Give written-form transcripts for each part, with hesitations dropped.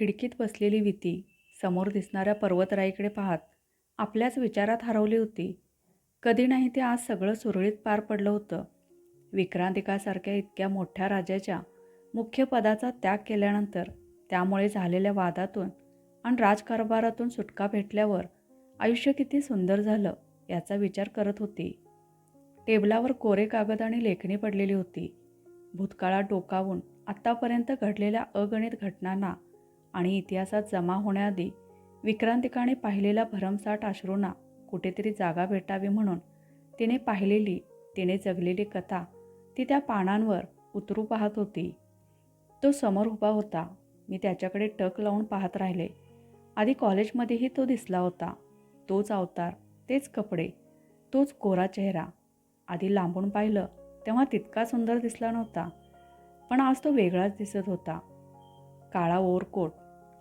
खिडकीत बसलेली विती समोर दिसणाऱ्या पर्वतराईकडे पाहत आपल्याच विचारात हरवली होती. कधी नाही ते आज सगळं सुरळीत पार पडलं होतं. विक्रांतिकासारख्या इतक्या मोठ्या राजाच्या मुख्य पदाचा त्याग केल्यानंतर त्यामुळे झालेल्या वादातून आणि राजकारभारातून सुटका भेटल्यावर आयुष्य किती सुंदर झालं याचा विचार करत होती. टेबलावर कोरे कागद आणि लेखणी पडलेली होती. भूतकाळात डोकावून आत्तापर्यंत घडलेल्या अगणित घटनांना आणि इतिहासात जमा होण्याआधी विक्रांतिकाने पाहिलेल्या भरमसाठ अश्रूंना कुठेतरी जागा भेटावी म्हणून तिने पाहिलेली, तिने जगलेली कथा ती त्या पानांवर उतरू पाहत होती. तो समोर उभा होता. मी त्याच्याकडे टक लावून पाहत राहिले. आधी कॉलेजमध्येही तो दिसला होता. तोच अवतार, तेच कपडे, तोच कोरा चेहरा. आधी लांबून पाहिलं तेव्हा तितका सुंदर दिसला नव्हता, पण आज तो वेगळाच दिसत होता. काळा ओव्हरकोट,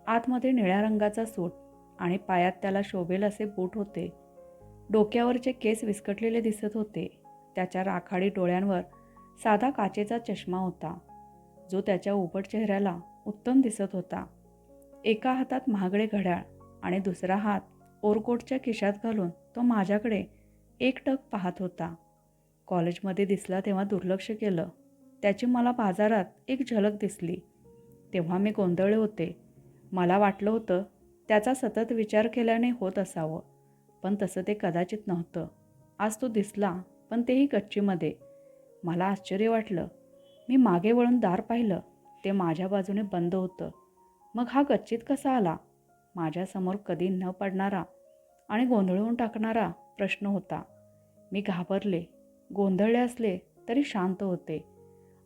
आतमध्ये निळ्या रंगाचा सूट आणि पायात त्याला शोभेल असे बूट होते. डोक्यावरचे केस विस्कटलेले दिसत होते. त्याच्या राखाडी डोळ्यांवर साधा काचेचा चष्मा होता, जो त्याच्या उबट चेहऱ्याला उत्तम दिसत होता. एका हातात महागडे घड्याळ आणि दुसरा हात ओव्हरकोटच्या खिशात घालून तो माझ्याकडे एकटक पाहत होता. कॉलेजमध्ये दिसला तेव्हा दुर्लक्ष केलं. त्याची मला बाजारात एक झलक दिसली तेव्हा मी गोंधळले होते. मला वाटलं होतं त्याचा सतत विचार केल्याने होत असावं, पण तसं ते कदाचित नव्हतं. आज तो दिसला, पण तेही गच्चीमध्ये. मला आश्चर्य वाटलं. मी मागे वळून दार पाहिलं. ते माझ्या बाजूने बंद होतं. मग हा गच्चीत कसा आला? माझ्यासमोर कधी न पडणारा आणि गोंधळून टाकणारा प्रश्न होता. मी घाबरले. गोंधळले असले तरी शांत होते.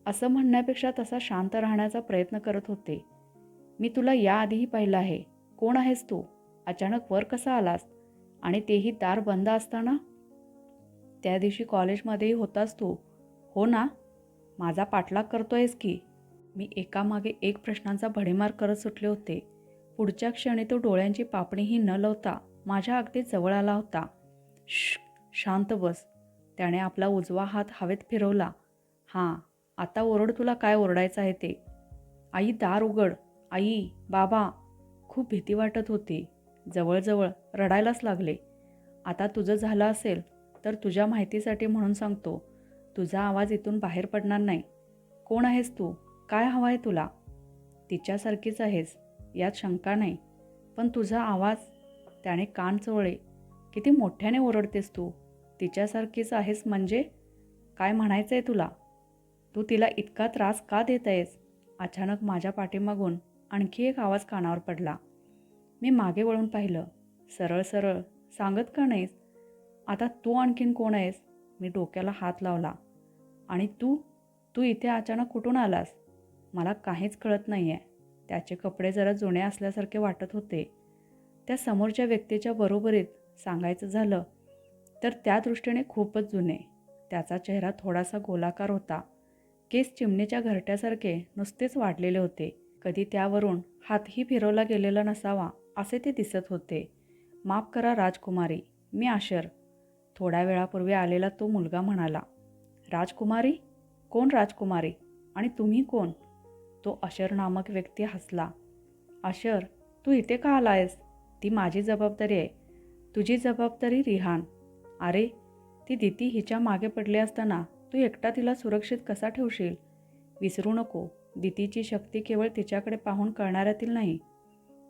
असं म्हणण्यापेक्षा तसा शांत राहण्याचा प्रयत्न करत होते. मी तुला याआधीही पाहिलं आहे. कोण आहेस तू? अचानक वर कसा आलास? आणि तेही दार बंद असताना? त्या दिवशी कॉलेजमध्येही होतास तू, हो ना? माझा पाठलाग करतोयस की? मी एकामागे एक प्रश्नांचा भडीमार करत सुटले होते. पुढच्या क्षणी तो डोळ्यांची पापणीही न लावता माझ्या अगदी जवळ आला होता. श्श, शांत बस. त्याने आपला उजवा हात हवेत फिरवला. हां, आता ओरड, तुला काय ओरडायचं आहे ते. आई, दार उघड. आई, बाबा. खूप भीती वाटत होती. जवळजवळ रडायलाच लागले. आता तुझं झालं असेल तर तुझ्या माहितीसाठी म्हणून सांगतो, तुझा आवाज इथून बाहेर पडणार नाही. कोण आहेस तू? काय हवं आहे तुला? तिच्यासारखीच आहेस, यात शंका नाही, पण तुझा आवाज. त्याने कान चोळले. किती मोठ्याने ओरडतेस तू. तिच्यासारखीच आहेस म्हणजे? काय म्हणायचं आहे तुला? तू तिला इतका त्रास का देत आहेस? अचानक माझ्या पाठीमागून आणखी एक आवाज कानावर पडला. मी मागे वळून पाहिलं. सरळ सरळ सांगत का नाहीस? आता तू आणखीन कोण आहेस? मी डोक्याला हात लावला. आणि तू तू इथे अचानक कुठून आलास? मला काहीच कळत नाही आहे. त्याचे कपडे जरा जुने असल्यासारखे वाटत होते. त्या समोरच्या व्यक्तीच्या बरोबरीत सांगायचं झालं तर त्या दृष्टीने खूपच जुने. त्याचा चेहरा थोडासा गोलाकार होता. केस चिमणीच्या घरट्यासारखे नुसतेच वाढलेले होते. कधी त्यावरून हातही फिरवला गेलेला नसावा असे ते दिसत होते. माफ करा राजकुमारी, मी आशर. थोड्या वेळापूर्वी आलेला तो मुलगा म्हणाला. राजकुमारी? कोण राजकुमारी? आणि तुम्ही कोण? तो अशर नामक व्यक्ती हसला. अशर, तू इथे का आला आहेस? ती माझी जबाबदारी आहे. तुझी जबाबदारी रिहान. अरे, ती दिती हिच्या मागे पडली असताना तू एकटा तिला सुरक्षित कसा ठेवशील? विसरू नको, दितीची शक्ती केवळ तिच्याकडे पाहून कळणाऱ्यातील नाही.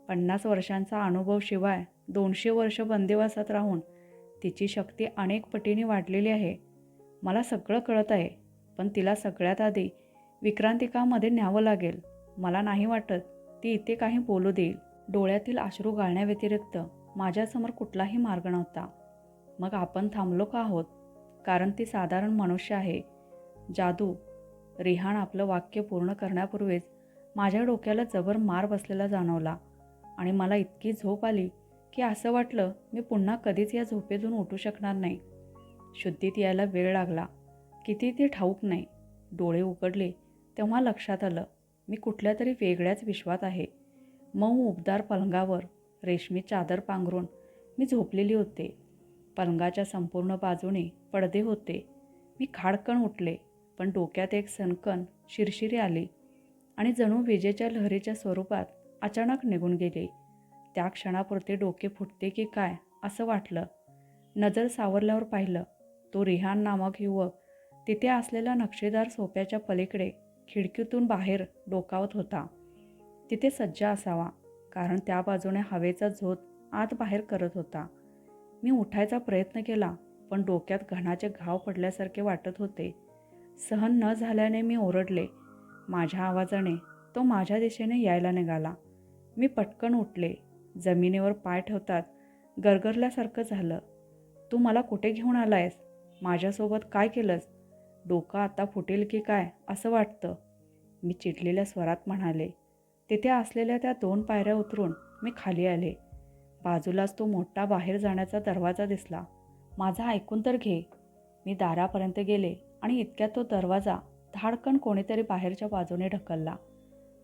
50 वर्षांचा अनुभव शिवाय 200 वर्ष बंदिवासात राहून तिची शक्ती अनेक पटीने वाढलेली आहे. मला सगळं कळत आहे, पण तिला सगळ्यात आधी विक्रांतिकामध्ये न्यावं लागेल. मला नाही वाटत ती इथे काही बोलू देईल. डोळ्यातील अश्रू गाळण्याव्यतिरिक्त माझ्यासमोर कुठलाही मार्ग नव्हता. मग आपण थांबलो का आहोत? कारण ती साधारण मनुष्य आहे. जादू. रिहान आपलं वाक्य पूर्ण करण्यापूर्वीच माझ्या डोक्याला जबर मार बसलेला जाणवला आणि मला इतकी झोप आली की असं वाटलं मी पुन्हा कधीच या झोपेतून उठू शकणार नाही. शुद्धीत यायला वेळ लागला. किती ते ठाऊक नाही. डोळे उघडले तेव्हा लक्षात आलं मी कुठल्या तरी वेगळ्याच विश्वात आहे. मऊ उबदार पलंगावर रेशमी चादर पांघरून मी झोपलेली होते. पलंगाच्या संपूर्ण बाजूने पडदे होते. मी खाडकन उठले, पण डोक्यात एक सनकन शिरशिरी आली आणि जणू विजेच्या लहरीच्या स्वरूपात अचानक निघून गेले. त्या क्षणापुरते डोके फुटते की काय असं वाटलं. नजर सावरल्यावर पाहिलं, तो रिहान नामक युवक तिथे असलेल्या नक्षीदार सोप्याच्या पलीकडे खिडकीतून बाहेर डोकावत होता. तिथे सज्जा असावा, कारण त्या बाजूने हवेचा झोत आत बाहेर करत होता. मी उठायचा प्रयत्न केला, पण डोक्यात घणाचे घाव पडल्यासारखे वाटत होते. सहन न झाल्याने मी ओरडले. माझ्या आवाजाने तो माझ्या दिशेने यायला निघाला. मी पटकन उठले. जमिनीवर पाय ठेवतात गरगरल्यासारखं झालं. तू मला कुठे घेऊन आलायस? माझ्यासोबत काय केलंस? डोकं आता फुटेल की काय असं वाटतं, मी चिडलेल्या स्वरात म्हणाले. तिथे असलेल्या त्या 2 पायऱ्या उतरून मी खाली आले. बाजूलाच तो मोठा बाहेर जाण्याचा दरवाजा दिसला. माझा ऐकून तर घे. मी दारापर्यंत गेले आणि इतक्यात तो दरवाजा धाडकन कोणीतरी बाहेरच्या बाजूने ढकलला.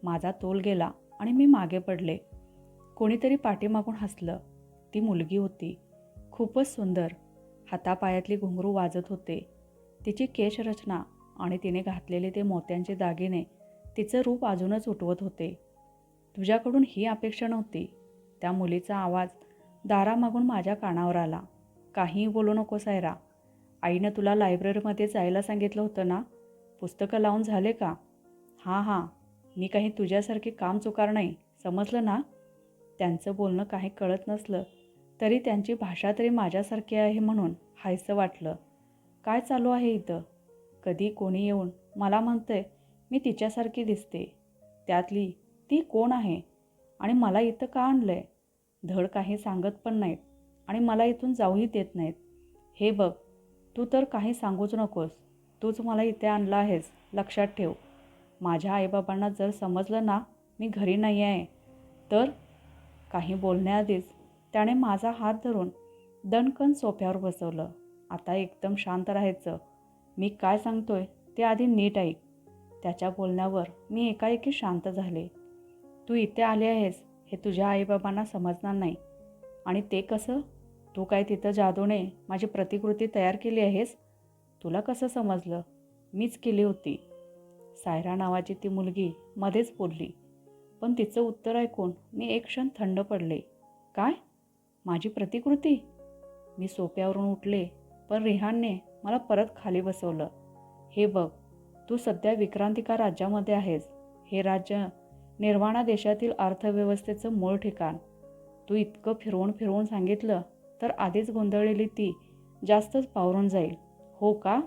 माझा तोल गेला आणि मी मागे पडले. कोणीतरी पाठीमागून हसलं. ती मुलगी होती, खूपच सुंदर. हातापायातली घुंगरू वाजत होते. तिची केशरचना आणि तिने घातलेले ते मोत्यांचे दागिने तिचं रूप अजूनच उठवत होते. तुझ्याकडून ही अपेक्षा नव्हती. त्या मुलीचा आवाज दारामागून माझ्या कानावर आला. काहीही बोलू नको सायरा. आईनं तुला लायब्ररीमध्ये जायला सांगितलं होतं ना? पुस्तकं लावून झाले का? हां, मी काही तुझ्यासारखी काम चुकार नाही, समजलं ना? त्यांचं बोलणं काही कळत नसलं तरी त्यांची भाषा तरी माझ्यासारखी आहे म्हणून हायसं वाटलं. काय चालू आहे इथं? कधी कोणी येऊन मला म्हणतंय मी तिच्यासारखी दिसते. त्यातली ती कोण आहे आणि मला इथं का आणलंय? धड काही सांगत पण नाहीत आणि मला इथून जाऊही देत नाहीत. हे बघ, तू तर काही सांगूच नकोस. तूच मला इथे आणलं आहेस, लक्षात ठेव. माझ्या आईबाबांना जर समजलं ना मी घरी नाही आहे तर? काही बोलण्याआधीच त्याने माझा हात धरून दणकन सोफ्यावर बसवलं. आता एकदम शांत राहायचं. मी काय सांगतोय ते आधी नीट ऐक. त्याच्या बोलण्यावर मी एकाएकी शांत झाले. तू इथे आले आहेस हे तुझ्या आईबाबांना समजणार नाही. आणि ते कसं? तू काय तिथं जादूने माझी प्रतिकृती तयार केली आहेस? तुला कसं समजलं? मीच केली होती. सायरा नावाची ती मुलगी मध्येच बोलली. पण तिचं उत्तर ऐकून मी एक क्षण थंड पडले. काय? माझी प्रतिकृती? मी सोफ्यावरून उठले, पण रिहानने मला परत खाली बसवलं. हे बघ, तू सध्या विक्रांतिका राज्यामध्ये आहेस. हे राज्य निर्वाणा देशातील अर्थव्यवस्थेचं मूळ ठिकाण. तू इतकं फिरवून फिरवून सांगितलं तर आधीच गोंधळलेली ती जास्तच पावरून जाईल. हो का?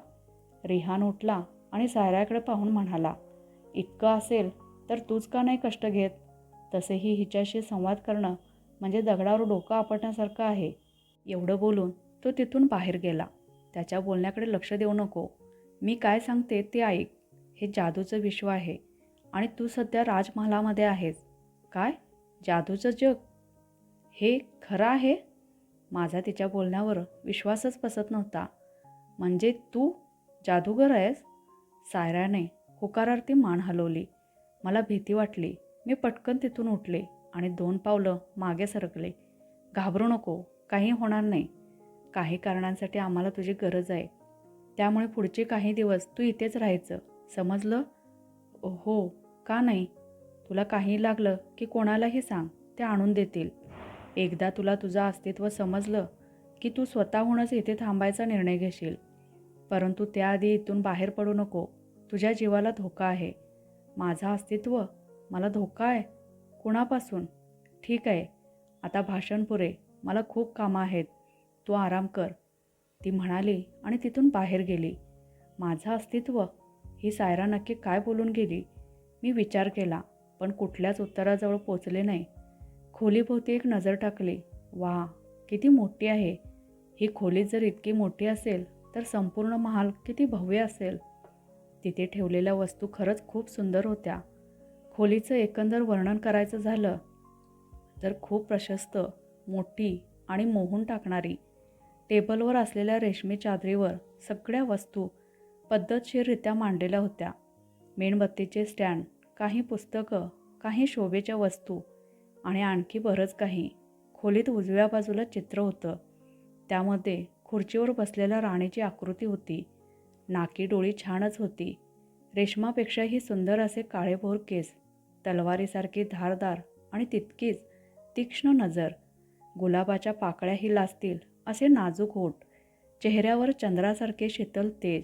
रिहान उठला आणि सायराकडे पाहून म्हणाला. इतकं असेल तर तूच का नाही कष्ट घेत? तसेही हिच्याशी संवाद करणं म्हणजे दगडावर डोकं आपटण्यासारखं आहे. एवढं बोलून तो तिथून बाहेर गेला. त्याच्या बोलण्याकडे लक्ष देऊ नको. मी काय सांगते ते ऐक. हे जादूचं विश्व आहे आणि तू सध्या राजमहालामध्ये आहेस. काय? जादूचं जग? हे खरं आहे? माझा तिच्या बोलण्यावर विश्वासच बसत नव्हता. म्हणजे तू जादूगर आहेस? सायराने होकारार्थी मान हलवली. मला भीती वाटली. मी पटकन तिथून उठले आणि 2 पावलं मागे सरकले. घाबरू नको, काही होणार नाही. काही कारणांसाठी आम्हाला तुझी गरज आहे. त्यामुळे पुढचे काही दिवस तू इथेच राहायचं, समजलं? हो, का नाही? तुला काही लागलं की कोणालाही सांग, ते आणून देतील. एकदा तुला तुझं अस्तित्व समजलं की तू स्वतःहूनच इथे थांबायचा निर्णय घेशील. परंतु त्याआधी इथून बाहेर पडू नको. तुझ्या जीवाला धोका आहे. माझं अस्तित्व? मला धोका आहे? कुणापासून? ठीक आहे, आता भाषण पुरे. मला खूप कामं आहेत. तू आराम कर, ती म्हणाली आणि तिथून बाहेर गेली. माझं अस्तित्व? ही सायरा नक्की काय बोलून गेली? मी विचार केला, पण कुठल्याच उत्तराजवळ पोचले नाही. खोलीभोवती एक नजर टाकली. वा, किती मोठी आहे ही खोली! जर इतकी मोठी असेल तर संपूर्ण महाल किती भव्य असेल. तिथे ठेवलेल्या वस्तू खरंच खूप सुंदर होत्या. खोलीचं एकंदर वर्णन करायचं झालं तर खूप प्रशस्त, मोठी आणि मोहून टाकणारी. टेबलवर असलेल्या रेशमी चादरीवर सगळ्या वस्तू पद्धतशीररित्या मांडलेल्या होत्या. मेणबत्तीचे स्टँड, काही पुस्तकं, काही शोभेच्या वस्तू आणि आणखी बरंच काही. खोलीत उजव्या बाजूला चित्र होतं. त्यामध्ये खुर्चीवर बसलेल्या राणीची आकृती होती. नाकी डोळी छानच होती. रेशमापेक्षाही सुंदर असे काळेभोर केस, तलवारीसारखी धारदार आणि तितकीच तीक्ष्ण नजर, गुलाबाच्या पाकळ्याही लाजतील असे नाजूक ओठ, चेहऱ्यावर चंद्रासारखे शीतल तेज.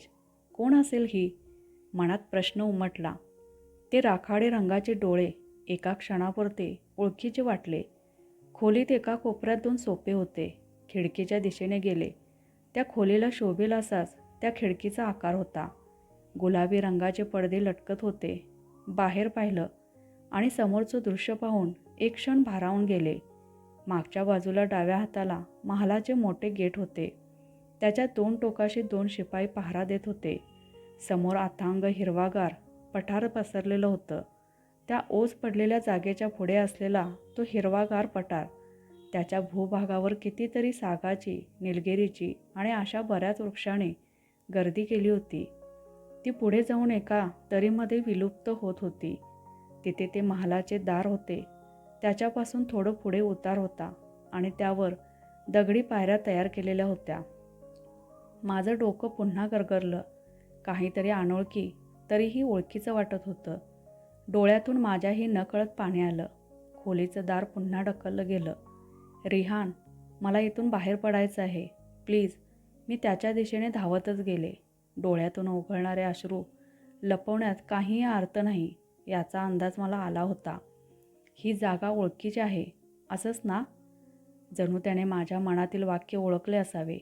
कोण असेल ही? मनात प्रश्न उमटला. ते राखाडे रंगाचे डोळे एका क्षणापुरते ओळखीचे वाटले. खोलीत एका कोपऱ्यात 2 सोफे होते. खिडकीच्या दिशेने गेले. त्या खोलीला शोभेल असाच त्या खिडकीचा आकार होता. गुलाबी रंगाचे पडदे लटकत होते. बाहेर पाहिलं आणि समोरचं दृश्य पाहून एक क्षण भारावून गेले. मागच्या बाजूला डाव्या हाताला महालाचे मोठे गेट होते. त्याच्या 2 टोकाशी 2 शिपाई पहारा देत होते. समोर अथांग हिरवागार पठार पसरलेलं होतं. त्या ओस पडलेल्या जागेच्या पुढे असलेला तो हिरवागार पठार, त्याच्या भूभागावर कितीतरी सागाची, निलगिरीची आणि अशा बऱ्याच वृक्षाने गर्दी केली होती. ती पुढे जाऊन एका दरीमध्ये विलुप्त होत होती. तिथे ते महालाचे दार होते. त्याच्यापासून थोडं पुढे उतार होता आणि त्यावर दगडी पायऱ्या तयार केलेल्या होत्या. माझं डोकं पुन्हा गरगरलं. काहीतरी अनोळखी तरीही ओळखीचं वाटत होतं. डोळ्यातून माझ्याही नकळत पाणी आलं. खोलीचं दार पुन्हा ढकललं गेलं. रिहान, मला इथून बाहेर पडायचं आहे, प्लीज. मी त्याच्या दिशेने धावतच गेले. डोळ्यातून ओघळणारे अश्रू लपवण्यात काहीही अर्थ नाही याचा अंदाज मला आला होता. ही जागा ओळखीची आहे असंच ना? जणू त्याने माझ्या मनातील वाक्य ओळखले असावे.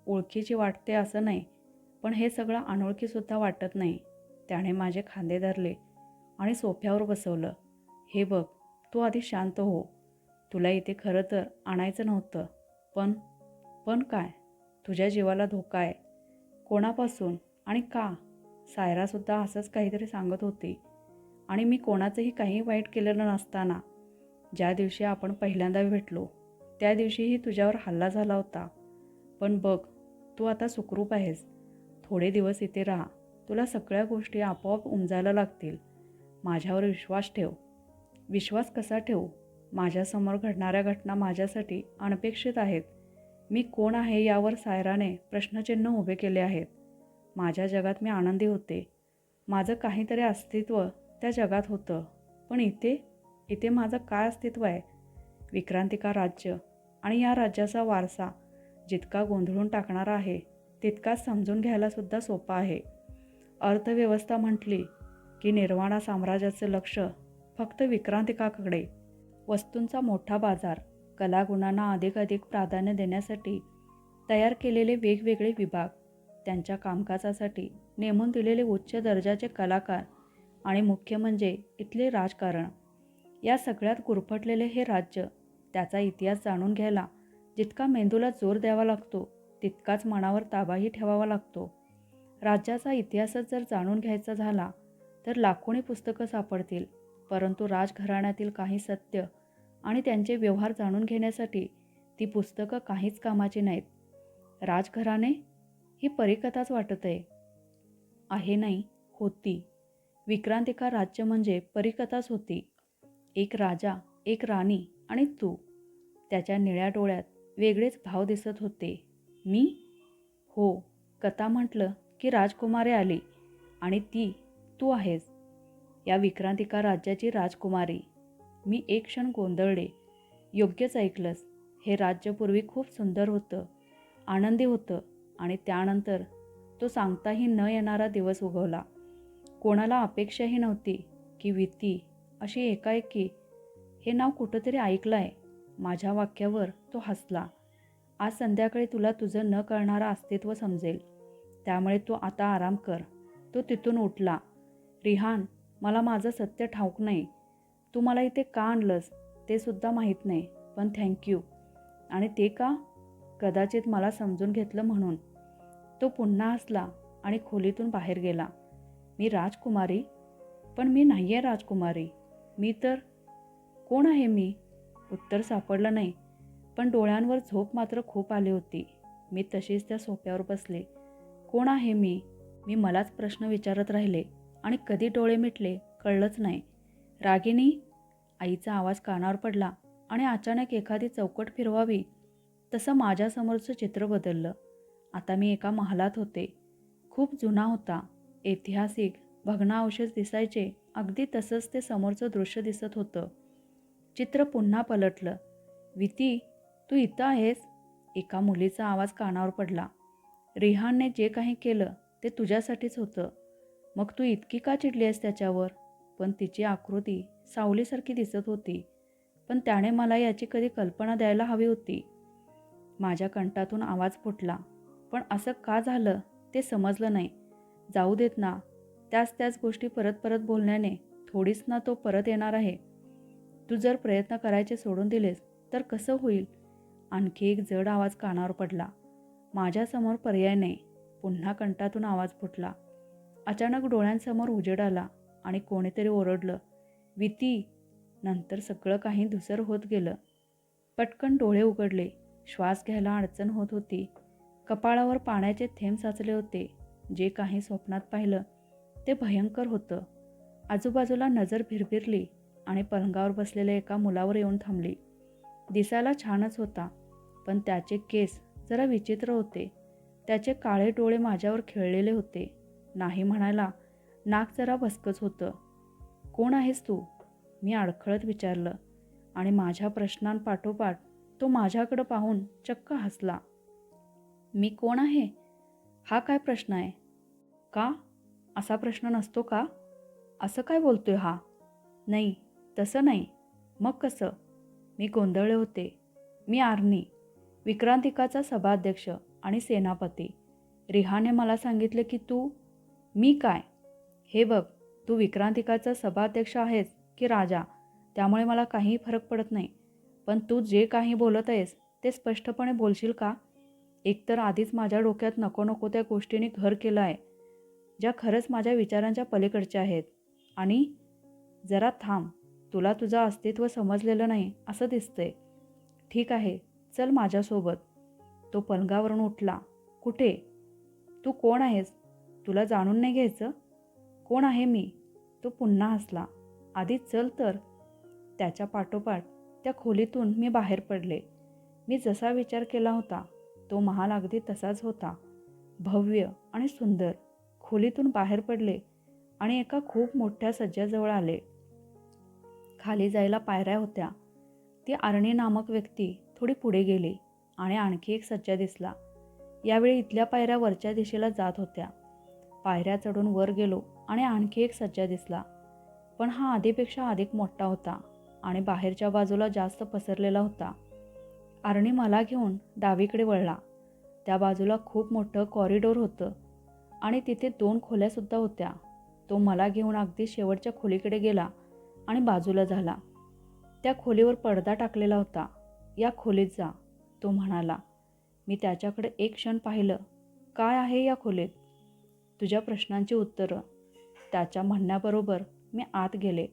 ओळखीची वाटते असं नाही, पण हे सगळं अनोळखीसुद्धा वाटत नाही. त्याने माझे खांदे धरले आणि सोफ्यावर बसवलं. हे बघ, तू आधी शांत हो. तुला इथे खरं तर आणायचं नव्हतं, पण काय? तुझ्या जीवाला धोका आहे. कोणापासून आणि का? सायरासुद्धा असंच काहीतरी सांगत होती. आणि मी कोणाचंही काही वाईट केलेलं नसताना, ज्या दिवशी आपण पहिल्यांदा भेटलो त्या दिवशीही तुझ्यावर हल्ला झाला होता. पण बघ, तू आता सुखरूप आहेस. थोडे दिवस इथे राहा. तुला सगळ्या गोष्टी आपोआप उमजायला लागतील. माझ्यावर विश्वास ठेव. विश्वास कसा ठेवू? माझ्यासमोर घडणाऱ्या घटना माझ्यासाठी अनपेक्षित आहेत. मी कोण आहे यावर सायराने प्रश्नचिन्ह उभे केले आहेत. माझ्या जगात मी आनंदी होते. माझं काहीतरी अस्तित्व त्या जगात होतं. पण इथे माझं काय अस्तित्व आहे? विक्रांतिका राज्य आणि या राज्याचा वारसा जितका गोंधळून टाकणारा आहे तितकाच समजून घ्यायलासुद्धा सोपा आहे. अर्थव्यवस्था म्हटली की निर्वाणा साम्राज्याचं लक्ष फक्त विक्रांतिकाकडे. वस्तूंचा मोठा बाजार, कलागुणांना अधिकाधिक प्राधान्य देण्यासाठी तयार केलेले वेगवेगळे विभाग, त्यांच्या कामकाजासाठी नेमून दिलेले उच्च दर्जाचे कलाकार आणि मुख्य म्हणजे इथले राजकारण. या सगळ्यात गुरफटलेले हे राज्य. त्याचा इतिहास जाणून घ्यायला जितका मेंदूला जोर द्यावा लागतो तितकाच मनावर ताबाही ठेवावा लागतो. राज्याचा इतिहासच जर जाणून घ्यायचा झाला तर लाखोनी पुस्तकं सापडतील, परंतु राजघराण्यातील काही सत्य आणि त्यांचे व्यवहार जाणून घेण्यासाठी ती पुस्तकं काहीच कामाची नाहीत. राजघराणे ही परीकथाच वाटत आहे नाही, होती. विक्रांतिका राज्य म्हणजे परीकथाच होती. एक राजा, एक राणी आणि तू. त्याच्या निळ्या डोळ्यात वेगळेच भाव दिसत होते. मी? हो, कथा म्हटलं की राजकुमारी आली आणि ती तू आहेस. या विक्रांतिका राज्याची राजकुमारी. मी एक क्षण गोंधळले. योग्यच ऐकलंस. हे राज्य पूर्वी खूप सुंदर होतं, आनंदी होतं आणि त्यानंतर तो सांगताही न येणारा दिवस उगवला. कोणाला अपेक्षाही नव्हती की विती अशी एकाएकी. हे नाव कुठंतरी ऐकलं आहे. माझ्या वाक्यावर तो हसला. आज संध्याकाळी तुला तुझं न कळणारं अस्तित्व समजेल. त्यामुळे तू आता आराम कर. तो तिथून उठला. रिहान, मला माझं सत्य ठाऊक नाही. तू मला इथे का आणलंस ते सुद्धा माहीत नाही, पण थँक्यू. आणि ते का? कदाचित मला समजून घेतलं म्हणून. तो पुन्हा हसला आणि खोलीतून बाहेर गेला. मी राजकुमारी? पण मी नाही आहे राजकुमारी. मी तर कोण आहे मी? उत्तर सापडलं नाही, पण डोळ्यांवर झोप मात्र खूप आली होती. मी तशीच त्या सोफ्यावर बसले. कोण आहे मी? मी मलाच प्रश्न विचारत राहिले आणि कधी डोळे मिटले कळलंच नाही. रागिनी? आईचा आवाज कानावर पडला आणि अचानक एखादी चौकट फिरवावी तसं माझ्यासमोरचं चित्र बदललं. आता मी एका महालात होते. खूप जुना होता. ऐतिहासिक भग्नावशेष दिसायचे. अगदी तसंच ते समोरचं दृश्य दिसत होतं. चित्र पुन्हा पलटलं. विती, तू इथं आहेस? एका मुलीचा आवाज कानावर पडला. रिहानने जे काही केलं ते तुझ्यासाठीच होतं. मग तू इतकी का चिडली आहेस त्याच्यावर? पण तिची आकृती सावलीसारखी दिसत होती. पण त्याने मला याची कधी कल्पना द्यायला हवी होती. माझ्या कंठातून आवाज फुटला. पण असं का झालं ते समजलं नाही. जाऊ देत ना. त्याच गोष्टी परत परत बोलण्याने थोडीच ना तो परत येणार आहे. तू जर प्रयत्न करायचे सोडून दिलेस तर कसं होईल? आणखी एक जड आवाज कानावर पडला. माझ्यासमोर पर्याय नाही. पुन्हा कंठातून आवाज फुटला. अचानक डोळ्यांसमोर उजेड आला आणि कोणीतरी ओरडलं, विती. नंतर सगळं काही धुसर होत गेलं. पटकन डोळे उघडले. श्वास घ्यायला अडचण होत होती. कपाळावर पाण्याचे थेंब साचले होते. जे काही स्वप्नात पाहिलं ते भयंकर होतं. आजूबाजूला नजर भिरभिरली आणि पलंगावर बसलेल्या एका मुलावर येऊन थांबली. दिसायला छानच होता, पण त्याचे केस जरा विचित्र होते. त्याचे काळे डोळे माझ्यावर खिळलेले होते. नाही म्हणायला नाक जरा भसकच होतं. कोण आहेस तू? मी अडखळत विचारलं आणि माझ्या प्रश्नांपाठोपाठ तो माझ्याकडं पाहून चक्क हसला. मी कोण आहे? हा काय प्रश्न आहे? का? असा प्रश्न नसतो का? असं काय बोलतोय हा? नाही, तसं नाही. मग कसं? मी गोंधळले होते. मी आर्नी, विक्रांतिकाचा सभाध्यक्ष आणि सेनापती. रिहाने मला सांगितले की तू. मी काय? हे बघ, तू विक्रांतिकाचा सभाध्यक्ष आहेस की राजा त्यामुळे मला काही फरक पडत नाही. पण तू जे काही बोलत आहेस ते स्पष्टपणे बोलशील का? एकतर आधीच माझ्या डोक्यात नको नको त्या गोष्टींनी घर केलं आहे, ज्या खरंच माझ्या विचारांच्या पलीकडच्या आहेत. आणि जरा थांब, तुला तुझं अस्तित्व समजलेलं नाही असं दिसतंय. ठीक आहे, चल माझ्यासोबत. तो पलंगावरून उठला. कुठे? तू कोण आहेस? तुला जाणून नाही घ्यायचं? कोण आहे मी? तो पुन्हा हसला. आधी चल तर. त्याच्या पाठोपाठ त्या खोलीतून मी बाहेर पडले. मी जसा विचार केला होता तो महाल अगदी तसाच होता. भव्य आणि सुंदर. खोलीतून बाहेर पडले आणि एका खूप मोठ्या सज्जाजवळ आले. खाली जायला पायऱ्या होत्या. ती आर्नी नामक व्यक्ती थोडी पुढे गेली आणि आणखी एक सज्जा दिसला. यावेळी इथल्या पायऱ्या वरच्या दिशेला जात होत्या. पायऱ्या चढून वर गेलो आणि आणखी एक सज्जा दिसला. पण हा आधीपेक्षा अधिक मोठा होता आणि बाहेरच्या बाजूला जास्त पसरलेला होता. आर्नी मला घेऊन डावीकडे वळला. त्या बाजूला खूप मोठं कॉरिडोर होतं आणि तिथे 2 खोल्यासुद्धा होत्या. तो मला घेऊन अगदी शेवटच्या खोलीकडे गेला आणि बाजूला झाला. त्या खोलीवर पडदा टाकलेला होता. या खोलीत जा, तो म्हणाला. मी त्याच्याकडे एक क्षण पाहिलं. काय आहे या खोलीत? तुझ्या प्रश्नांची उत्तरं. त्याच्या म्हणण्याबरोबर मी आत गेले.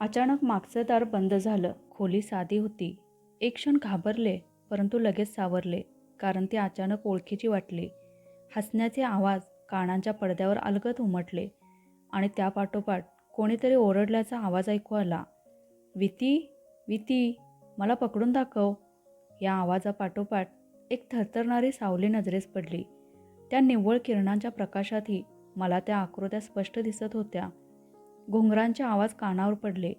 अचानक मागचं दार बंद झालं. खोली साधी होती. एक क्षण घाबरले, परंतु लगेच सावरले, कारण ती अचानक ओळखीची वाटली. हसण्याचे आवाज कानांच्या पडद्यावर अलगद उमटले आणि त्यापाठोपाठ कोणीतरी ओरडल्याचा आवाज ऐकू आला. विती, विती, मला पकडून दाखव. या आवाजापाठोपाठ एक थरथरणारी सावली नजरेस पडली. त्या निव्वळ किरणांच्या प्रकाशातही मला त्या आकृत्या स्पष्ट दिसत होत्या. घुंगरांचे आवाज कानावर पडले.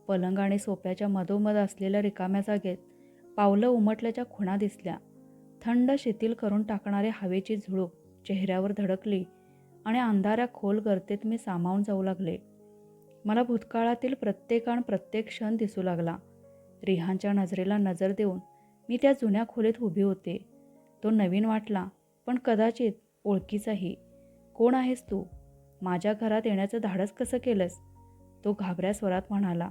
पलंग आणि सोप्याच्या मधोमध असलेल्या रिकाम्या जागेत पावलं उमटल्याच्या खुणा दिसल्या. थंड शिथिल करून टाकणारी हवेची झुळूक चेहऱ्यावर धडकली आणि अंधाऱ्या खोल गर्तेत मी सामावून जाऊ लागले. मला भूतकाळातील प्रत्येक क्षण दिसू लागला. रिहानच्या नजरेला नजर देऊन मी त्या जुन्या खोलीत उभी होते. तो नवीन वाटला, पण कदाचित ओळखीचाही. कोण आहेस तू? माझ्या घरात येण्याचं धाडस कसं केलंस? तो घाबऱ्या स्वरात म्हणाला.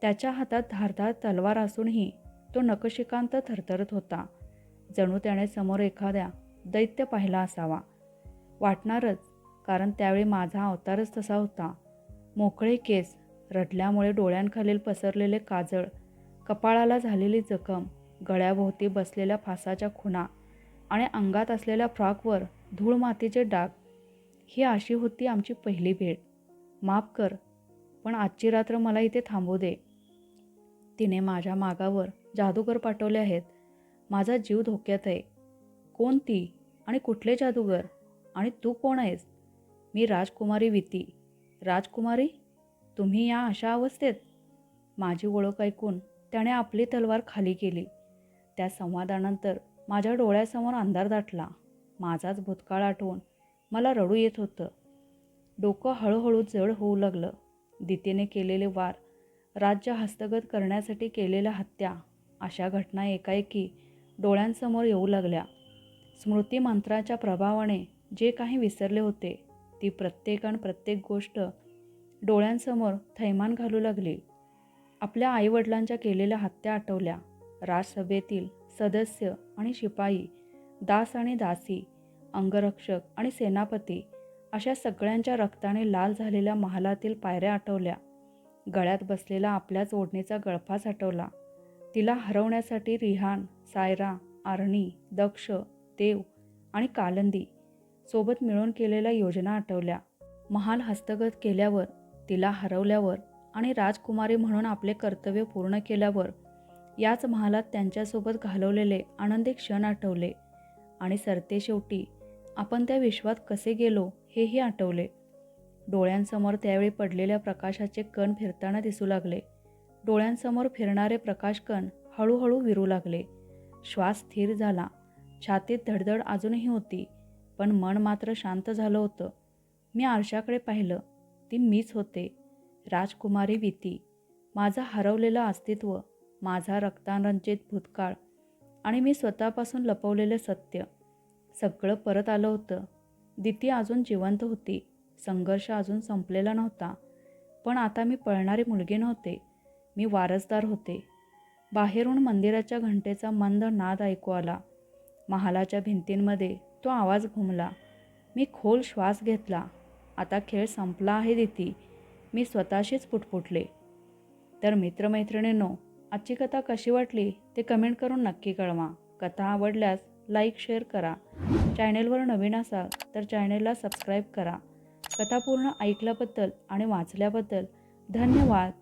त्याच्या हातात धारदार तलवार असूनही तो नखशिखांत थरथरत होता. जणू त्याने समोर एखाद्या दैत्य पाहिला असावा. वाटणारच, कारण त्यावेळी माझा अवतारच तसा होता. मोकळे केस, रडल्यामुळे डोळ्यांखालील पसरलेले काजळ, कपाळाला झालेली जखम, गळ्याभोवती बसलेल्या फासाच्या खुणा आणि अंगात असलेल्या फ्रॉकवर धूळ मातीचे डाग. ही अशी होती आमची पहिली भेट. माफ कर, पण आजची रात्र मला इथे थांबू दे. तिने माझ्या मागावर जादूगर पाठवले आहेत. माझा जीव धोक्यात आहे. कोण ती आणि कुठले जादूगर? आणि तू कोण आहेस? मी राजकुमारी विती. राजकुमारी? तुम्ही या अशा अवस्थेत? माझी ओळख ऐकून त्याने आपली तलवार खाली केली. त्या संवादानंतर माझ्या डोळ्यासमोर अंधार दाटला. माझाच भूतकाळ आठवून मला रडू येत होतं. डोकं हळूहळू जड होऊ लागलं. दितीने केलेले वार, राज्य हस्तगत करण्यासाठी केलेल्या हत्या, अशा घटना एकाएकी डोळ्यांसमोर येऊ लागल्या. स्मृती मंत्राच्या प्रभावाने जे काही विसरले होते ती प्रत्येक गोष्ट डोळ्यांसमोर थैमान घालू लागली. आपल्या आईवडिलांच्या केलेल्या हत्या आठवल्या. राजसभेतील सदस्य आणि शिपाई, दास आणि दासी, अंगरक्षक आणि सेनापती अशा सगळ्यांच्या रक्ताने लाल झालेल्या महालातील पायऱ्या आठवल्या. गळ्यात बसलेला आपल्याच ओढणीचा गळफास आठवला. तिला हरवण्यासाठी रिहान, सायरा, आर्णी, दक्ष, देव आणि कालंदी सोबत मिळून केलेल्या योजना आठवल्या. महाल हस्तगत केल्यावर, तिला हरवल्यावर आणि राजकुमारी म्हणून आपले कर्तव्य पूर्ण केल्यावर याच महालात त्यांच्यासोबत घालवलेले आनंदी क्षण आठवले. आणि सरतेशेवटी आपण त्या विश्वात कसे गेलो हेही आठवले. डोळ्यांसमोर त्यावेळी पडलेल्या प्रकाशाचे कण फिरताना दिसू लागले. डोळ्यांसमोर फिरणारे प्रकाशकण हळूहळू विरू लागले. श्वास स्थिर झाला. छातीत धडधड अजूनही होती, पण मन मात्र शांत झालं होतं. मी आरशाकडे पाहिलं. ती मीच होते, राजकुमारी विती. माझं हरवलेलं अस्तित्व, माझा रक्तारंजित भूतकाळ आणि मी स्वतःपासून लपवलेलं सत्य, सगळं परत आलं होतं. दिती अजून जिवंत होती. संघर्ष अजून संपलेला नव्हता. पण आता मी पळणारी मुलगी नव्हते, मी वारसदार होते. बाहेरून मंदिराच्या घंटेचा मंद नाद ऐकू आला. महालाच्या भिंतींमध्ये तो आवाज घुमला. मी खोल श्वास घेतला. आता खेळ संपला आहे दिती, मी स्वतःशीच पुटपुटले. तर मित्रमैत्रिणींनो, आजची कथा कशी वाटली ते कमेंट करून नक्की कळवा. कथा आवडल्यास लाईक शेअर करा. चॅनेलवर नवीन असाल तर चॅनेलला सबस्क्राईब करा. कथा पूर्ण ऐकल्याबद्दल आणि वाचल्याबद्दल धन्यवाद.